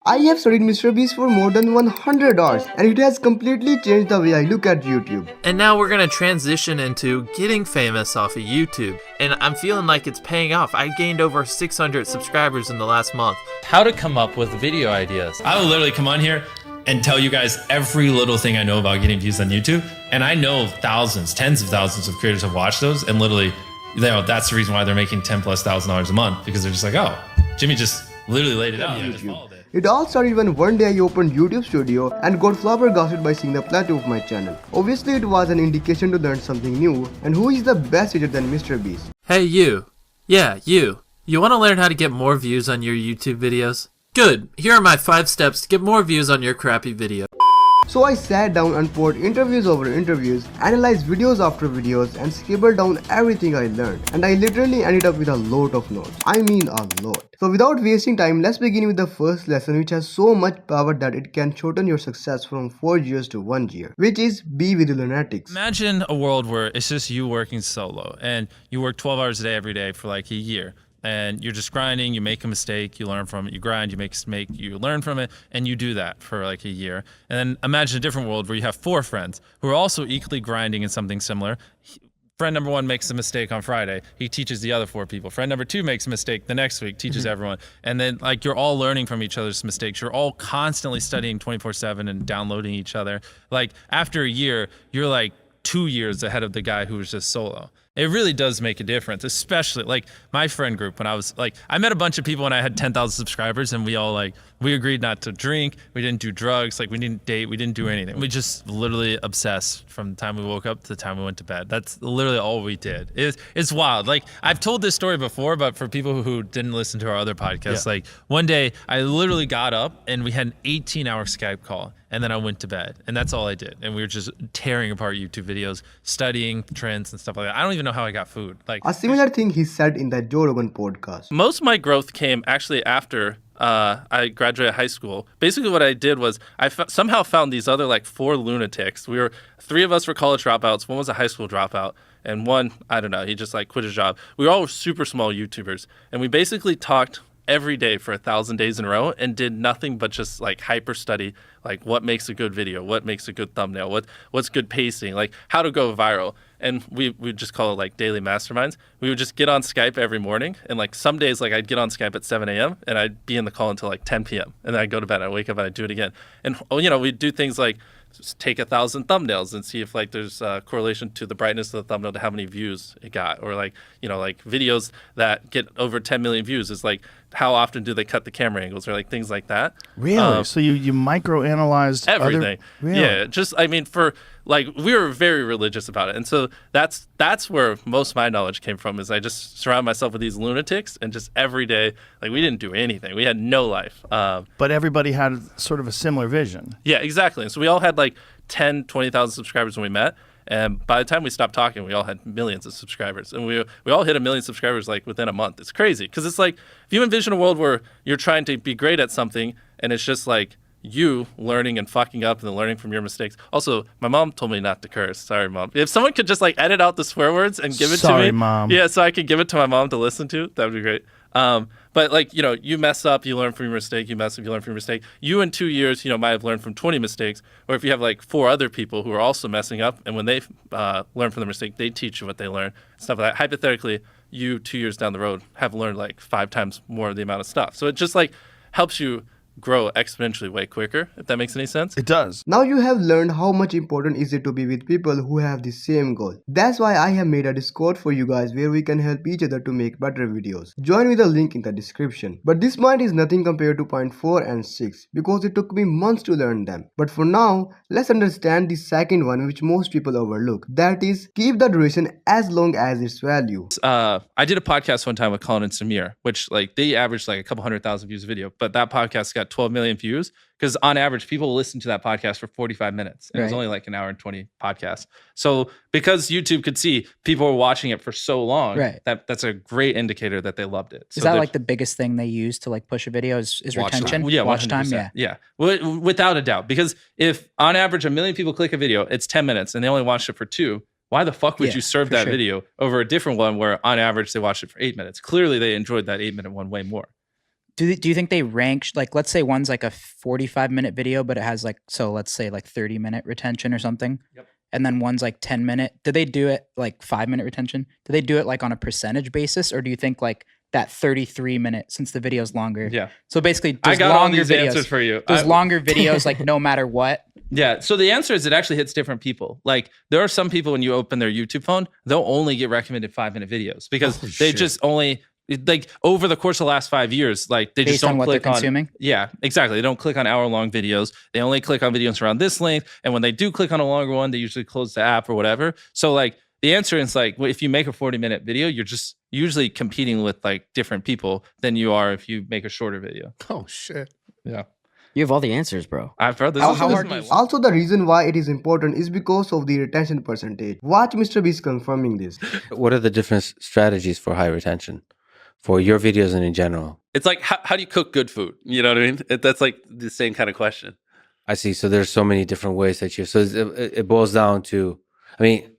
I have studied MrBeast for more than 100 hours and it has completely changed the way I look at YouTube. And now we're gonna transition into getting famous off of YouTube. And I'm feeling like it's paying off. I gained over 600 subscribers in the last month. How to come up with video ideas. I will literally come on here and tell you guys every little thing I know about getting views on YouTube. And I know thousands, tens of thousands of creators have watched those, and literally, that's the reason why they're making $10,000+ a month, because they're just like, oh, Jimmy just literally laid it out. I just followed it. It all started when one day I opened YouTube Studio and got flabbergasted by seeing the plateau of my channel. Obviously it was an indication to learn something new, and who is the best teacher than MrBeast? Hey you. Yeah, you. You wanna learn how to get more views on your YouTube videos? Good. Here are my 5 steps to get more views on your crappy video. So I sat down and poured interviews over interviews, analyzed videos after videos, and scribbled down everything I learned. And I literally ended up with a lot of notes. I mean a lot. So without wasting time, let's begin with the first lesson, which has so much power that it can shorten your success from 4 years to 1 year, which is be with the Lunatics. Imagine a world where it's just you working solo and you work 12 hours a day every day for like a year. And you're just grinding, you make a mistake, you learn from it, you grind, you make a mistake, you learn from it, and you do that for like a year. And then imagine a different world where you have 4 friends who are also equally grinding in something similar. Friend number 1 makes a mistake on Friday, he teaches the other 4 people. Friend number 2 makes a mistake the next week, teaches everyone. And then like you're all learning from each other's mistakes. You're all constantly studying 24/7 and downloading each other. Like after a year, you're like 2 years ahead of the guy who was just solo. It really does make a difference, especially like my friend group when I was like, I met a bunch of people when I had 10,000 subscribers and we all like, we agreed not to drink, we didn't do drugs, like we didn't date, we didn't do anything. We just literally obsessed from the time we woke up to the time we went to bed. That's literally all we did. It's wild. Like I've told this story before, but for people who didn't listen to our other podcasts, like one day I literally got up and we had an 18-hour Skype call. And then I went to bed, and that's all I did. And we were just tearing apart YouTube videos, studying trends and stuff like that. I don't even know how I got food. Like a similar thing he said in the Joe Rogan podcast. Most of my growth came actually after I graduated high school. Basically what I did was I somehow found these other like 4 lunatics. 3 of us were college dropouts, 1 was a high school dropout, and 1, I don't know, he just like quit his job. We were all super small YouTubers, and we basically talked every day for 1,000 days in a row and did nothing but just like hyper study, like what makes a good video, what makes a good thumbnail, what's good pacing, like how to go viral. And we just call it like daily masterminds. We would just get on Skype every morning, and like some days like I'd get on Skype at 7 a.m. and I'd be in the call until like 10 p.m. and then I'd go to bed, I'd wake up and I'd do it again. And you know, we'd do things like just take 1,000 thumbnails and see if like there's a correlation to the brightness of the thumbnail to how many views it got, or like, you know, like videos that get over 10 million views is like how often do they cut the camera angles, or like things like that. Really? So you micro-analyzed everything. Really? Yeah, just I mean, for like we were very religious about it, and so that's where most of my knowledge came from. Is I just surround myself with these lunatics, and just every day, like we didn't do anything, we had no life. But everybody had sort of a similar vision. Yeah, exactly. And so we all had like 10, 20,000 subscribers when we met. And by the time we stopped talking, we all had millions of subscribers. And we all hit 1 million subscribers like within a month. It's crazy. Because it's like, if you envision a world where you're trying to be great at something and it's just like you learning and fucking up and then learning from your mistakes. Also, my mom told me not to curse. Sorry, Mom. If someone could just like edit out the swear words and give it to me. Sorry, Mom. Yeah, so I could give it to my mom to listen to. That would be great. But like, you know, you mess up, you learn from your mistake, you mess up, you learn from your mistake. You in 2 years, you know, might have learned from 20 mistakes. Or if you have like 4 other people who are also messing up, and when they learn from the mistake, they teach you what they learn, stuff like that. Hypothetically, you 2 years down the road have learned like 5 times more of the amount of stuff. So it just like helps you grow exponentially way quicker, if that makes any sense. It does. Now you have learned how much important is it to be with people who have the same goal. That's why I have made a Discord for you guys where we can help each other to make better videos. Join with the link in the description. But this point is nothing compared to point 4 and 6 because it took me months to learn them. But for now, let's understand the second one, which most people overlook. That is, keep the duration as long as its value. I did a podcast one time with Colin and Samir, which like they averaged like a couple 100,000 views a video, but that podcast got 12 million views because on average people listen to that podcast for 45 minutes and it was only like an hour and 20 podcast. So because YouTube could see people were watching it for so long, that's a great indicator that they loved it. Is that like the biggest thing they use to like push a video is retention? Time. Yeah, watch time. Yeah, without a doubt. Because if on average 1 million people click a video, it's 10 minutes and they only watched it for 2. Why the fuck would you serve that video over a different one where on average they watched it for 8 minutes? Clearly they enjoyed that 8-minute one way more. Do you think they rank like, let's say one's like a 45-minute video, but it has like, so let's say like 30-minute retention or something. Yep. And then one's like 10-minute. Do they do it like 5-minute retention? Do they do it like on a percentage basis, or do you think like that 33-minute, since the video's longer? Yeah. So basically, I those got all longer these videos answers for you. Those longer videos, like no matter what. Yeah. So the answer is it actually hits different people. Like there are some people when you open their YouTube phone, they'll only get recommended 5-minute videos because they just only like over the course of the last 5 years, like they Based just don't on what click they're consuming? Yeah, exactly. They don't click on hour-long videos. They only click on videos around this length. And when they do click on a longer one, they usually close the app or whatever. So like the answer is like, if you make a 40-minute video, you're just usually competing with like different people than you are if you make a shorter video. Oh shit. Yeah. You have all the answers, bro. I've heard this. Also, the reason why it is important is because of the retention percentage. Watch Mr. Beast confirming this. What are the different strategies for high retention for your videos and in general? It's like, how do you cook good food? You know what I mean? That's like the same kind of question. I see. So there's so many different ways that so it boils down to, I mean,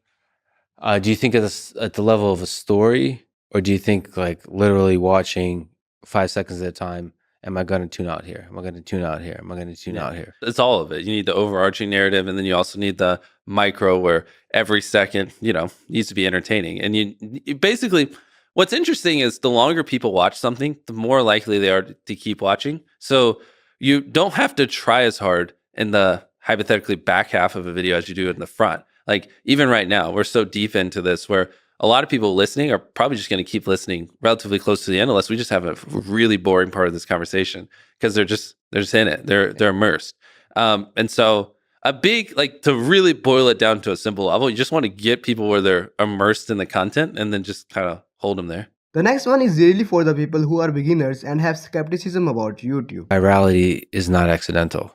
do you think at the level of a story, or do you think like literally watching 5 seconds at a time? Am I going to tune out here? Am I going to tune out here? Am I going to tune out here? It's all of it. You need the overarching narrative, and then you also need the micro where every second, needs to be entertaining. And you basically, what's interesting is the longer people watch something, the more likely they are to keep watching. So you don't have to try as hard in the hypothetically back half of a video as you do in the front. Like even right now, we're so deep into this where a lot of people listening are probably just going to keep listening relatively close to the end, unless we just have a really boring part of this conversation because they're just in it. They're immersed. And so a big, like to really boil it down to a simple level, you just want to get people where they're immersed in the content and then just kind of hold them there. The next one is really for the people who are beginners and have skepticism about YouTube. Virality is not accidental.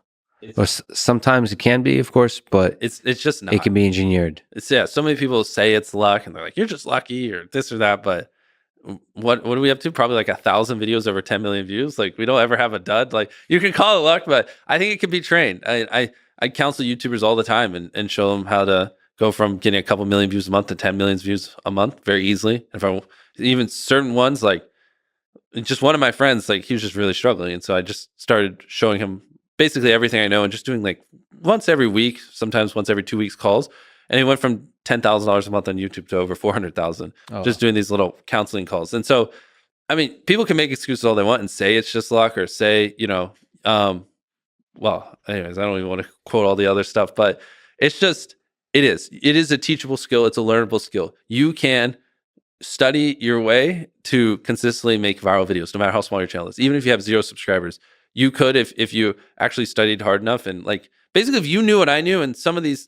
Or sometimes it can be, of course, but it's just not. It can be engineered. So many people say it's luck, and they're like, "You're just lucky," or this or that. But what are we up to? Probably like 1,000 videos over 10 million views. Like we don't ever have a dud. Like you can call it luck, but I think it can be trained. I counsel YouTubers all the time and show them how to go from getting a couple million views a month to 10 million views a month very easily. Even certain ones, like just one of my friends, like he was just really struggling, and so I just started showing him basically everything I know and just doing like once every week, sometimes once every 2 weeks calls. And he went from $10,000 a month on YouTube to over 400,000 just doing these little counseling calls. And so, I mean, people can make excuses all they want and say it's just luck or say, well, anyways, I don't even want to quote all the other stuff, but it's just, it is a teachable skill. It's a learnable skill. You can study your way to consistently make viral videos, no matter how small your channel is. Even if you have 0 subscribers, you could if you actually studied hard enough. And like basically if you knew what I knew and some of these,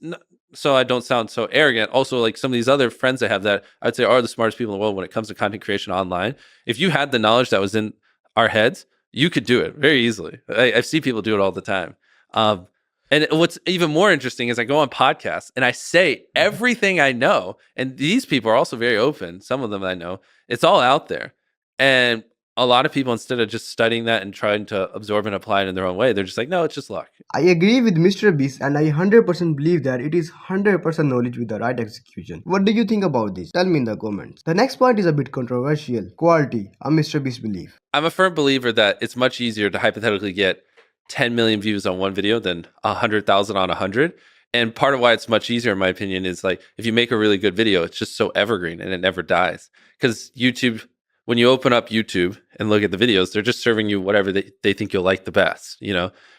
so I don't sound so arrogant, also like some of these other friends I have that I'd say are the smartest people in the world when it comes to content creation online, if you had the knowledge that was in our heads, you could do it very easily. I see people do it all the time. And what's even more interesting is I go on podcasts and I say everything I know, and these people are also very open. Some of them I know, it's all out there. And a lot of people, instead of just studying that and trying to absorb and apply it in their own way, they're just like, no, it's just luck. I agree with Mr. Beast, and I 100% believe that it is 100% knowledge with the right execution. What do you think about this? Tell me in the comments. The next point is a bit controversial. Quality, a Mr. Beast belief. I'm a firm believer that it's much easier to hypothetically get 10 million views on one video than 100,000 on 100. And part of why it's much easier, in my opinion, is like if you make a really good video, it's just so evergreen and it never dies. Because YouTube, when you open up YouTube and look at the videos, they're just serving you whatever they think you'll like the best,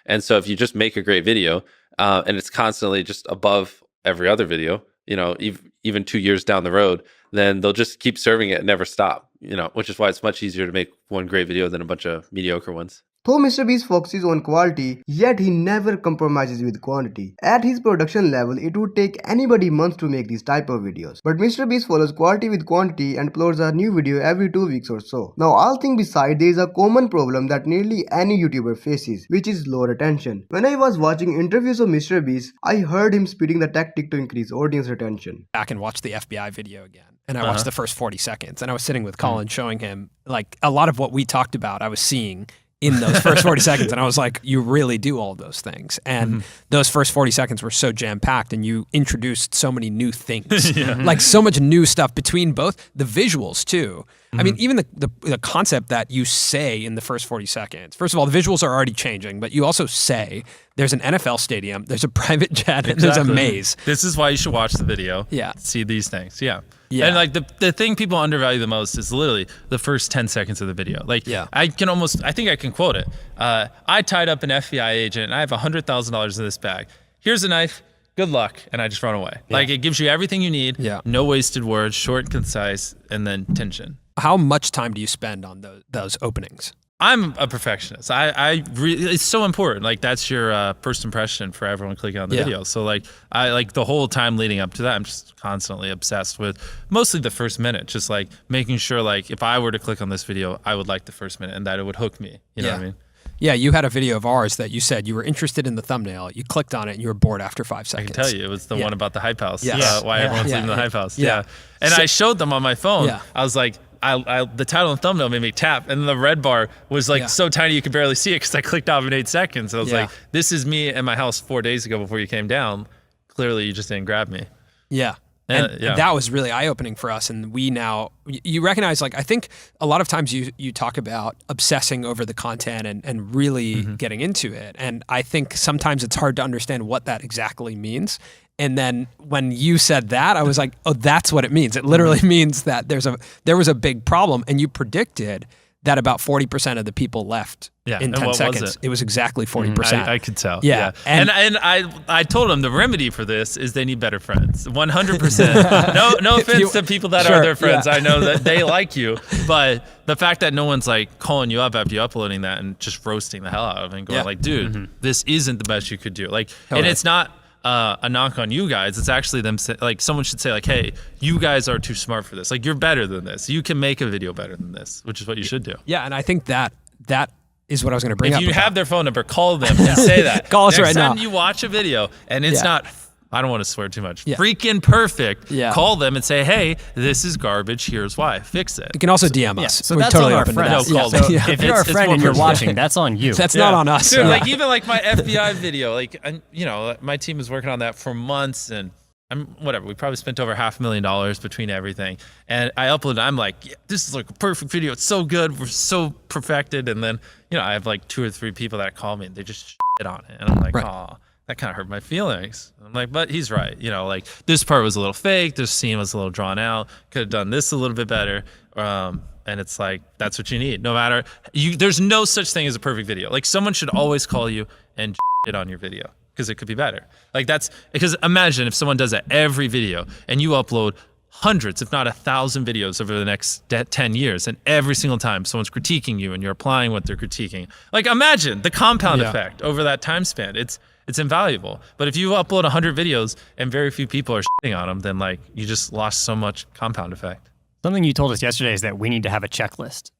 And so if you just make a great video and it's constantly just above every other video, even 2 years down the road, then they'll just keep serving it and never stop, which is why it's much easier to make one great video than a bunch of mediocre ones. Though Mr. Beast focuses on quality, yet he never compromises with quantity. At his production level, it would take anybody months to make these type of videos. But Mr. Beast follows quality with quantity and uploads a new video every 2 weeks or so. Now, all things beside, there is a common problem that nearly any YouTuber faces, which is low retention. When I was watching interviews of Mr. Beast, I heard him spitting the tactic to increase audience retention. Back and watch the FBI video again. And I watched the first 40 seconds. And I was sitting with Colin showing him like a lot of what we talked about I was seeing in those first 40 seconds. And I was like, you really do all of those things. And those first 40 seconds were so jam-packed, and you introduced so many new things. Like so much new stuff between both the visuals too. I mean, even the concept that you say in the first 40 seconds. First of all, the visuals are already changing, but you also say there's an NFL stadium, there's a private jet, and there's a maze. This is why you should watch the video. Yeah. See these things. Yeah. Yeah. And like the thing people undervalue the most is literally the first 10 seconds of the video. Like I think I can quote it. I tied up an FBI agent and I have $100,000 in this bag. Here's a knife. Good luck. And I just run away. Like it gives you everything you need. Yeah. No wasted words, short and concise, and then tension. How much time do you spend on those openings? I'm a perfectionist. It's so important. Like that's your first impression for everyone clicking on the video. So like I like the whole time leading up to that, I'm just constantly obsessed with mostly the first minute, just like making sure like if I were to click on this video, I would like the first minute and that it would hook me. You know what I mean? Yeah, you had a video of ours that you said you were interested in the thumbnail. You clicked on it and you were bored after 5 seconds. I can tell you, it was the one about the hype house. Yes. Why everyone's leaving the hype house. Yeah. And I showed them on my phone. Yeah. I was like, the title and thumbnail made me tap, and the red bar was like so tiny you could barely see it because I clicked off in 8 seconds. I was like, this is me at my house 4 days ago before you came down. Clearly, you just didn't grab me. Yeah. And that was really eye-opening for us. And we now, you recognize, like, I think a lot of times you talk about obsessing over the content and really getting into it. And I think sometimes it's hard to understand what that exactly means. And then when you said that, I was like, oh, that's what it means. It literally means that there was a big problem, and you predicted that about 40% of the people left in 10 seconds. It was exactly 40%. I could tell. Yeah. And I told them the remedy for this is they need better friends. 100%. No offense to people that are their friends. I know that they like you, but the fact that no one's like calling you up after you uploading that and just roasting the hell out of it and going like, dude, this isn't the best you could do. Like, and it's not a knock on you guys. It's actually them like someone should say like, hey, you guys are too smart for this. Like you're better than this. You can make a video better than this, which is what you should do. Yeah, and I think that is what I was going to bring up. If you have their phone number, call them and say that. Call us right now. Next time you watch a video and it's not, I don't want to swear too much, freaking perfect, call them and say, hey, this is garbage. Here's why. Fix it. You can also DM us. So we're that's totally on our open to friends. that. No, call them. If you're our friend and you're watching, that's on you. That's not on us. Dude, like even like my FBI video, like, you know, my team is working on that for months and we probably spent over $500,000 between everything. And I uploaded, I'm like, yeah, this is like a perfect video. It's so good. We're so perfected. And then, you know, I have like 2 or 3 people that call me and they just shit on it. And I'm like, oh, that kind of hurt my feelings. I'm like, but he's right. You know, like this part was a little fake. This scene was a little drawn out. Could have done this a little bit better. And it's like, that's what you need. No matter, there's no such thing as a perfect video. Like someone should always call you and shit on your video, because it could be better. Like that's because imagine if someone does that every video and you upload hundreds, if not 1,000 videos over the next 10 years, and every single time someone's critiquing you and you're applying what they're critiquing. Like imagine the compound effect over that time span. It's invaluable. But if you upload 100 videos and very few people are shitting on them, then like you just lost so much compound effect. Something you told us yesterday is that we need to have a checklist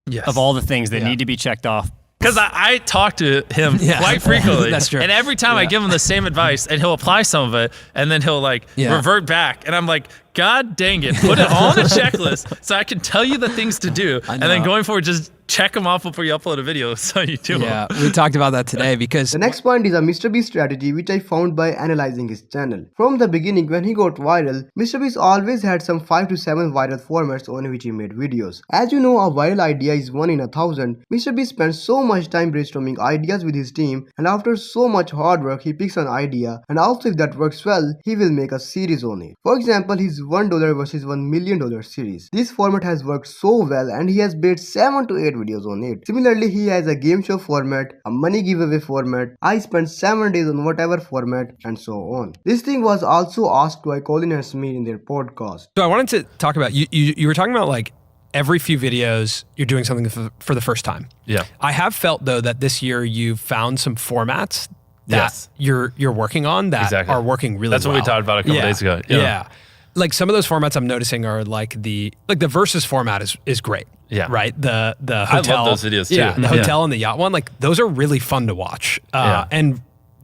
Yes. of all the things that need to be checked off. Because I talk to him quite frequently. That's true. And every time I give him the same advice and he'll apply some of it and then he'll like revert back. And I'm like, God dang it, put it all on a checklist so I can tell you the things to do. And then going forward, just check them off before you upload a video so you do them. Yeah, we talked about that today because The next point is a Mr.Beast strategy which I found by analyzing his channel. From the beginning when he got viral, Mr.Beast always had some 5 to 7 viral formats on which he made videos. As you know, a viral idea is 1 in 1,000. Mr.Beast spends so much time brainstorming ideas with his team, and after so much hard work he picks an idea, and also if that works well, he will make a series on it. For example, his $1 versus $1 million series. This format has worked so well and he has made 7 to 8 videos on it. Similarly, he has a game show format, a money giveaway format, I spent 7 days on whatever format, and so on. This thing was also asked by Colin and Samir in their podcast. So I wanted to talk about, you were talking about like every few videos you're doing something for the first time. Yeah. I have felt though that this year you've found some formats that you're working on that are working really well. That's what we talked about a couple days ago. Yeah. Like some of those formats I'm noticing are like the versus format is great. Yeah. Right. The hotel. I love those videos too. Yeah. The hotel and the yacht one, like those are really fun to watch. And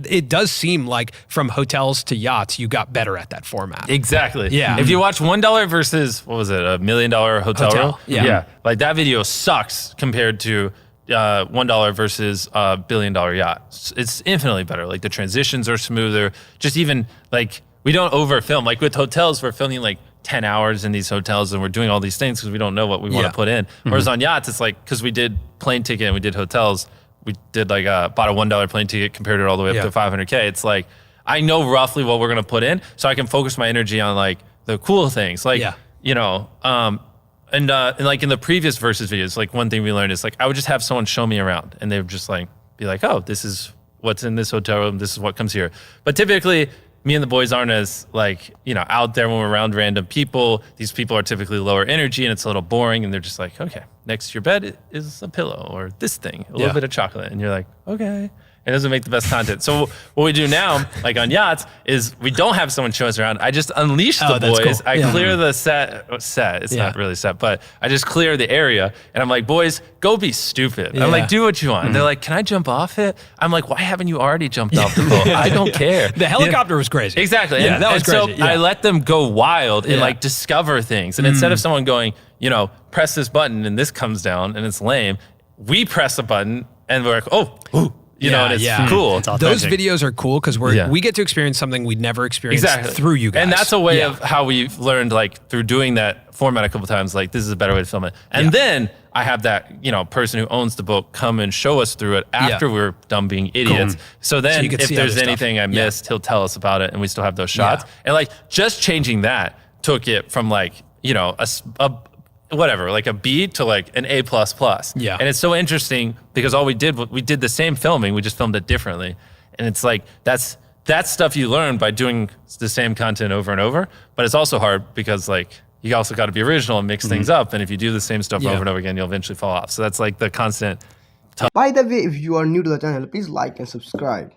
it does seem like from hotels to yachts, you got better at that format. Exactly. Yeah. If you watch $1 versus, what was it, $1 million hotel room? Yeah. Like that video sucks compared to $1 versus a $1 billion yacht. It's infinitely better. Like the transitions are smoother. Just even like we don't overfilm. Like with hotels, we're filming like 10 hours in these hotels and we're doing all these things because we don't know what we want to put in. Whereas on yachts, it's like, because we did plane ticket and we did hotels, we did like bought a $1 plane ticket, compared it all the way up to 500K. It's like, I know roughly what we're going to put in, so I can focus my energy on like the cool things. Like, you know, and like in the previous versus videos, like one thing we learned is like, I would just have someone show me around and they would just like, be like, oh, this is what's in this hotel room. This is what comes here. But typically, me and the boys aren't as like, you know, out there when we're around random people. These people are typically lower energy and it's a little boring. And they're just like, okay, next to your bed is a pillow or this thing, a little bit of chocolate. And you're like, okay. It doesn't make the best content. So what we do now, like on yachts, is we don't have someone show us around. I just unleash the boys. Cool. I clear the set. It's not really set, but I just clear the area. And I'm like, boys, go be stupid. I'm like, do what you want. And they're like, can I jump off it? I'm like, why haven't you already jumped off the boat? I don't care. The helicopter was crazy. Exactly. Yeah, that was crazy. So I let them go wild and like discover things. And instead of someone going, you know, press this button and this comes down and it's lame, we press a button and we're like, oh, ooh. You know, and it's cool. Those videos are cool because we get to experience something we'd never experienced through you guys. And that's a way of how we've learned, like through doing that format a couple times, like this is a better way to film it. And then I have that, you know, person who owns the boat come and show us through it after we're done being idiots. So then if there's anything I missed, he'll tell us about it and we still have those shots. And like just changing that took it from like, you know, a whatever, like a B to like an A++. Yeah. And it's so interesting because all we did the same filming, we just filmed it differently. And it's like, that's stuff you learn by doing the same content over and over. But it's also hard because like, you also got to be original and mix things up. And if you do the same stuff over and over again, you'll eventually fall off. So that's like the constant. By the way, if you are new to the channel, please like and subscribe.